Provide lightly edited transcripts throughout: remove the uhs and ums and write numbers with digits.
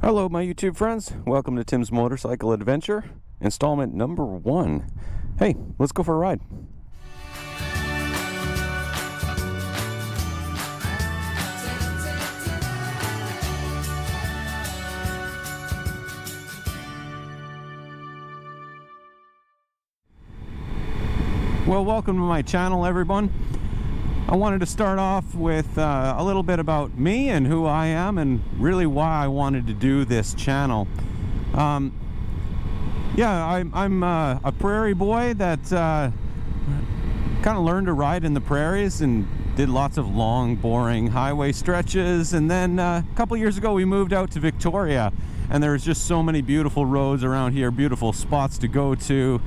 Hello my YouTube friends, welcome to Tim's Motorcycle Adventure, installment number 1. Hey, let's go for a ride. Well, welcome to my channel everyone. I wanted to start off with a little bit about me and who I am and really why I wanted to do this channel. Yeah, I'm a prairie boy that kind of learned to ride in the prairies and did lots of long, boring highway stretches. And then a couple years ago we moved out to Victoria, and there's just so many beautiful roads around here, beautiful spots to go to,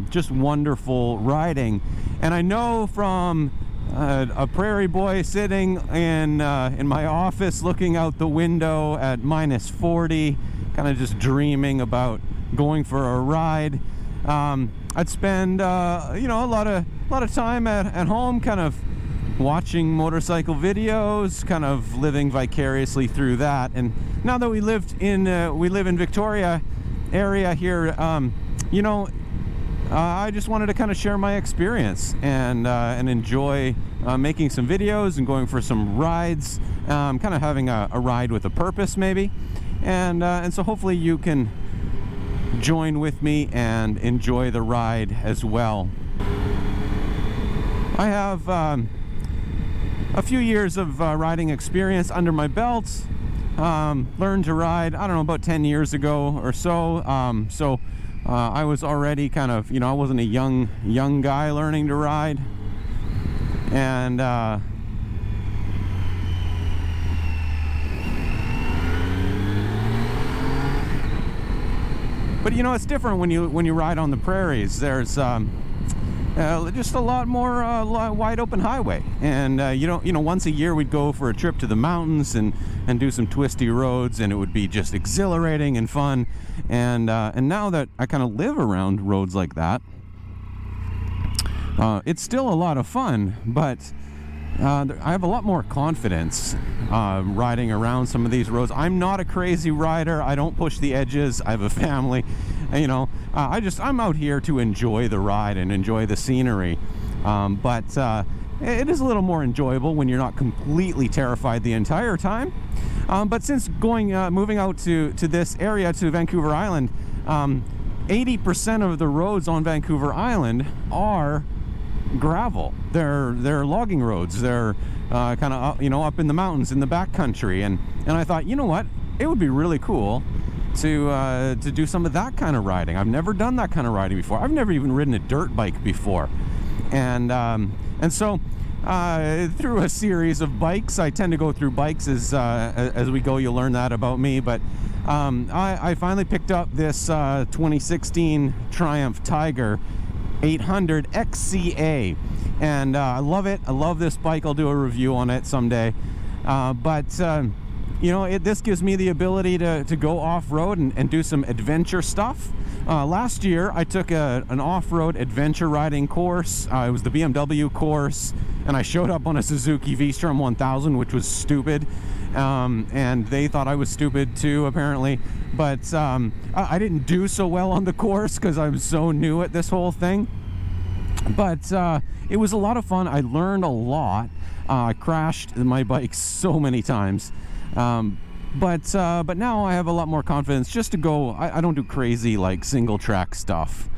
just wonderful riding. And I know from a prairie boy sitting in my office looking out the window at -40, kind of just dreaming about going for a ride. I'd spend you know, a lot of time at home kind of watching motorcycle videos, kind of living vicariously through that. And now that we live in Victoria area here, you know, I just wanted to kind of share my experience and enjoy making some videos and going for some rides, kind of having a ride with a purpose maybe, and so hopefully you can join with me and enjoy the ride as well. I have a few years of riding experience under my belt. Learned to ride, I don't know, about 10 years ago or so. I was already kind of, you know, I wasn't a young guy learning to ride, and but you know, it's different when you ride on the prairies. There's just a lot more wide open highway, and you know, once a year we'd go for a trip to the mountains and do some twisty roads, and it would be just exhilarating and fun. And now that I kind of live around roads like that, it's still a lot of fun, but I have a lot more confidence riding around some of these roads. I'm not a crazy rider. I don't push the edges. I have a family. You know, I'm out here to enjoy the ride and enjoy the scenery. But it is a little more enjoyable when you're not completely terrified the entire time. But since moving out to this area, to Vancouver Island, 80% of the roads on Vancouver Island are gravel. They're logging roads. They're kind of, you know, up in the mountains in the backcountry. And I thought, you know what, it would be really cool to do some of that kind of riding. I've never done that kind of riding before. I've never even ridden a dirt bike before. And so through a series of bikes, I tend to go through bikes as we go. You'll learn that about me. But I finally picked up this 2016 Triumph Tiger 800 XCA, and I love it. I love this bike. I'll do a review on it someday. But you know, this gives me the ability to go off-road and do some adventure stuff. Last year I took an off-road adventure riding course. It was the BMW course, and I showed up on a Suzuki V-Strom 1000, which was stupid, and they thought I was stupid too, apparently. But I didn't do so well on the course because I'm so new at this whole thing. But it was a lot of fun. I learned a lot. I crashed my bike so many times. But now I have a lot more confidence just to go. I don't do crazy like single track stuff.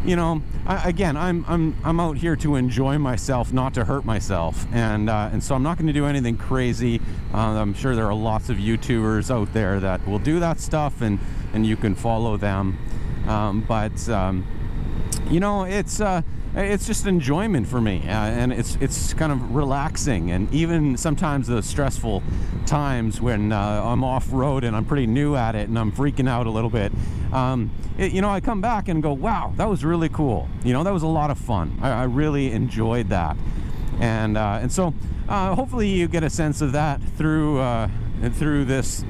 You know, again, I'm out here to enjoy myself, not to hurt myself, and so I'm not going to do anything crazy. I'm sure there are lots of YouTubers out there that will do that stuff, and you can follow them. But you know, it's just enjoyment for me, and it's kind of relaxing. And even sometimes the stressful times when I'm off-road and I'm pretty new at it and I'm freaking out a little bit, you know, I come back and go, wow, that was really cool. You know, that was a lot of fun. I really enjoyed that. And so hopefully you get a sense of that through this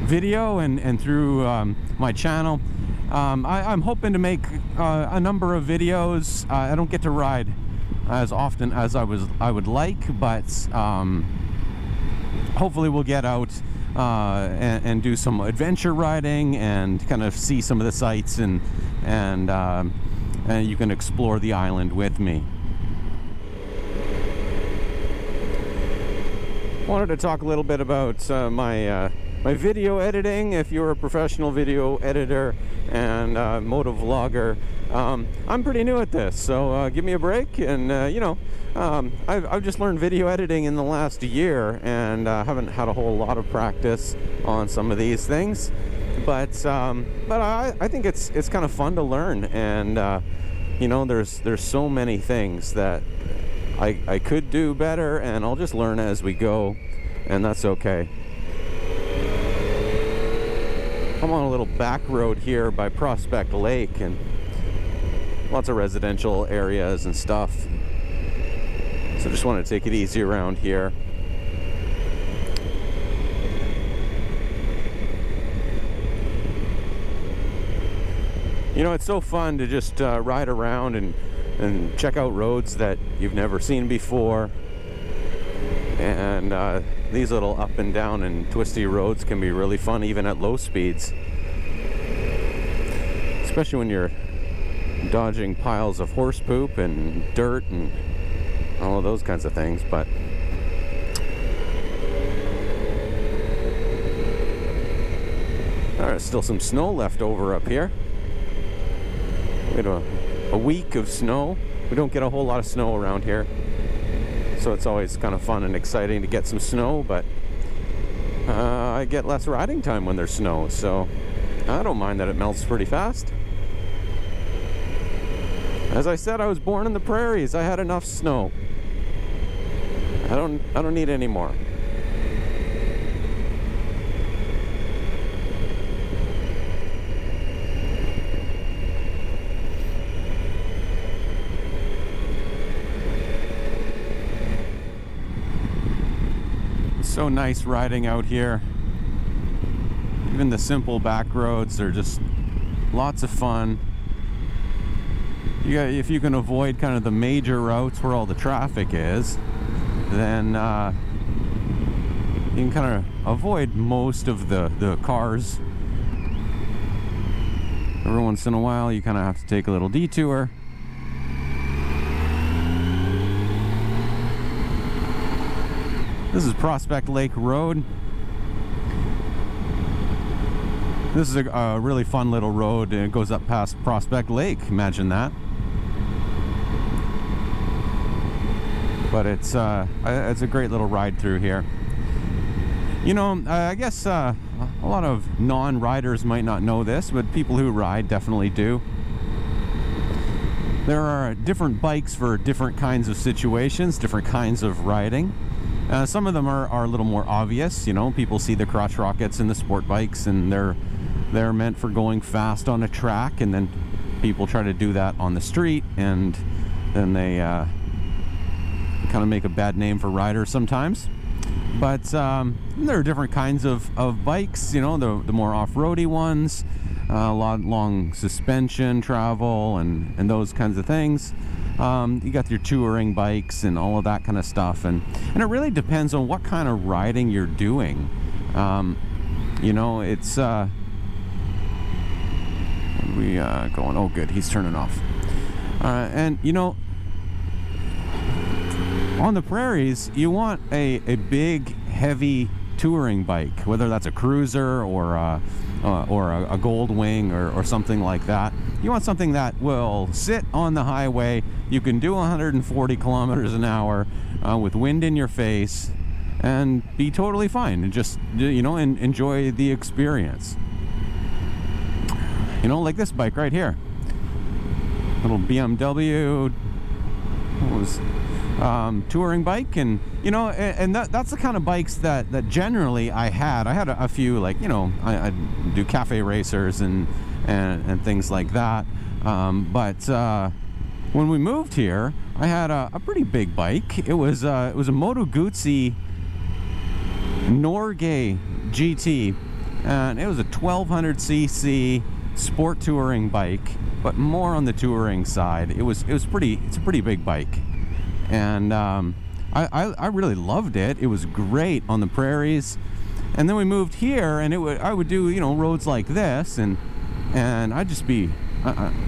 video and through my channel. I'm hoping to make a number of videos. I don't get to ride as often as I would like, but hopefully we'll get out and do some adventure riding and kind of see some of the sights, and you can explore the island with me. Wanted to talk a little bit about my video editing. If you're a professional video editor and motovlogger, I'm pretty new at this, so give me a break. And I've just learned video editing in the last year, and haven't had a whole lot of practice on some of these things. But I think it's kind of fun to learn, and there's so many things that I could do better, and I'll just learn as we go, and that's okay. I'm on a little back road here by Prospect Lake, and lots of residential areas and stuff. So just want to take it easy around here. It's so fun to just ride around and check out roads that you've never seen before. And these little up and down and twisty roads can be really fun even at low speeds, especially when you're dodging piles of horse poop and dirt and all of those kinds of things. But there's still some snow left over up here. We had a week of snow. We don't get a whole lot of snow around here, so it's always kind of fun and exciting to get some snow, but I get less riding time when there's snow, so I don't mind that it melts pretty fast. As I said, I was born in the prairies. I had enough snow. I don't need any more. So nice riding out here. Even the simple back roads are just lots of fun. If you can avoid kind of the major routes where all the traffic is, then you can kind of avoid most of the cars. Every once in a while you kind of have to take a little detour. This is Prospect Lake Road. This is a really fun little road, and it goes up past Prospect Lake. Imagine that. But it's a great little ride through here. I guess a lot of non-riders might not know this, but people who ride definitely do. There are different bikes for different kinds of situations, different kinds of riding. Some of them are a little more obvious. People see the crotch rockets and the sport bikes, and they're meant for going fast on a track, and then people try to do that on the street, and then they kind of make a bad name for riders sometimes. But there are different kinds of bikes, the more off-roady ones, a lot long suspension travel and those kinds of things. You got your touring bikes and all of that kind of stuff, and it really depends on what kind of riding you're doing. It's we going, oh good, he's turning off. And on the prairies you want a big heavy touring bike, whether that's a cruiser or a gold wing or something like that. You want something that will sit on the highway. You can do 140 kilometers an hour with wind in your face and be totally fine, and just and enjoy the experience. Like this bike right here, little BMW touring bike, and that's the kind of bikes that generally I had a few, like I do cafe racers and things like that, but when we moved here I had a pretty big bike. It was a Moto Guzzi Norge GT, and it was a 1200cc sport touring bike, but more on the touring side. It's a pretty big bike, and I really loved it. It was great on the prairies. And then we moved here, and I would do, you know, roads like this, and I'd just be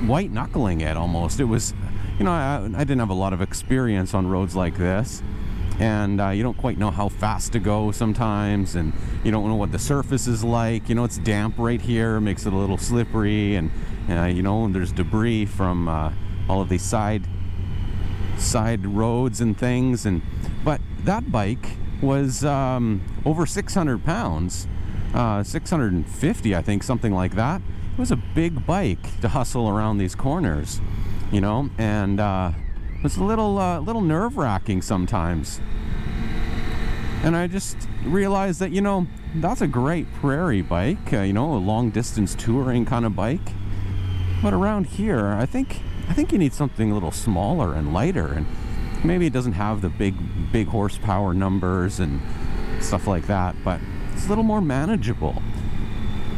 white knuckling it almost. It was, you know, I didn't have a lot of experience on roads like this, and you don't quite know how fast to go sometimes, and you don't know what the surface is like. You know, it's damp right here, makes it a little slippery, and you know, there's debris from all of these side roads and things. But that bike was over 600 pounds, 650, I think, something like that. It was a big bike to hustle around these corners, you know, and it was a little nerve-wracking sometimes. And I just realized that, you know, that's a great prairie bike, you know, a long-distance touring kind of bike. But around here, I think you need something a little smaller and lighter, and maybe it doesn't have the big horsepower numbers and stuff like that, but it's a little more manageable.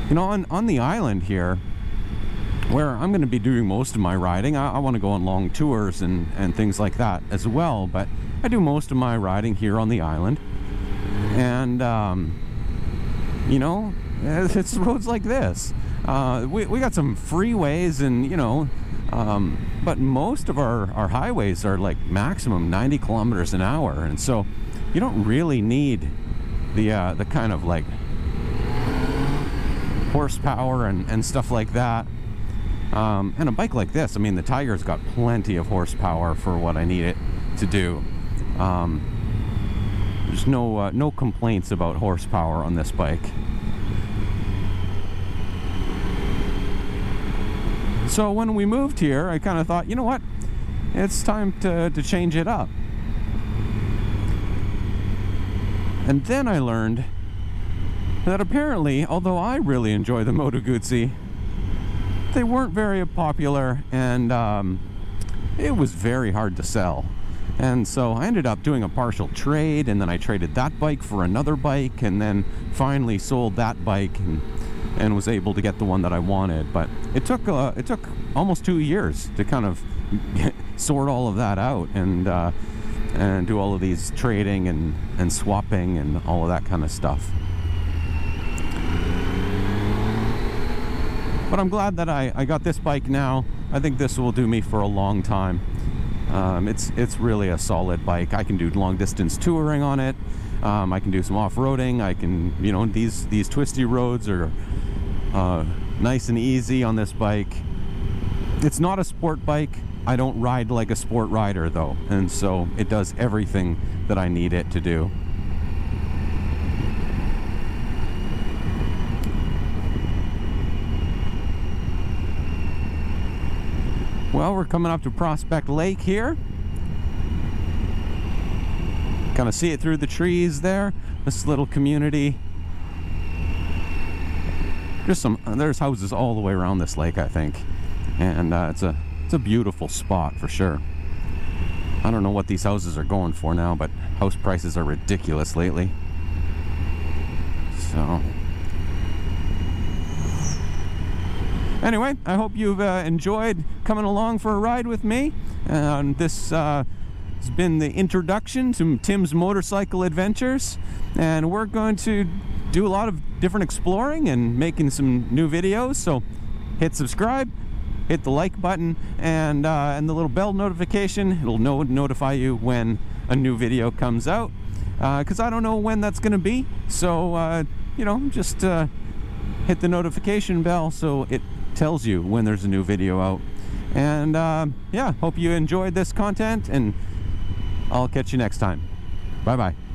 You know, on the island here, where I'm going to be doing most of my riding, I want to go on long tours and things like that as well, but I do most of my riding here on the island. And, you know, it's roads like this. We got some freeways and, you know, but most of our highways are like maximum 90 kilometers an hour, and so you don't really need the kind of like horsepower and stuff like that. And a bike like this, I mean, the Tiger's got plenty of horsepower for what I need it to do. There's no complaints about horsepower on this bike. So when we moved here, I kind of thought, you know what, it's time to change it up. And then I learned that apparently, although I really enjoy the Moto Guzzi, they weren't very popular, and it was very hard to sell. And so I ended up doing a partial trade, and then I traded that bike for another bike, and then finally sold that bike and was able to get the one that I wanted. But it took almost 2 years to kind of sort all of that out and do all of these trading and swapping and all of that kind of stuff. But I'm glad that I got this bike now. I think this will do me for a long time. It's really a solid bike. I can do long distance touring on it. I can do some off-roading. I can, you know, these twisty roads are nice and easy on this bike. It's not a sport bike. I don't ride like a sport rider though, and so it does everything that I need it to do. Well, we're coming up to Prospect Lake here. Kind of see it through the trees there. This little community. There's houses all the way around this lake, I think, and it's a beautiful spot for sure. I don't know what these houses are going for now, but house prices are ridiculous lately. So anyway, I hope you've enjoyed coming along for a ride with me. This has been the introduction to Tim's motorcycle adventures, and we're going to do a lot of different exploring and making some new videos. So hit subscribe, hit the like button, and the little bell notification. It'll notify you when a new video comes out, because I don't know when that's going to be. So you know, just hit the notification bell so it tells you when there's a new video out. And yeah, hope you enjoyed this content, and I'll catch you next time. Bye bye.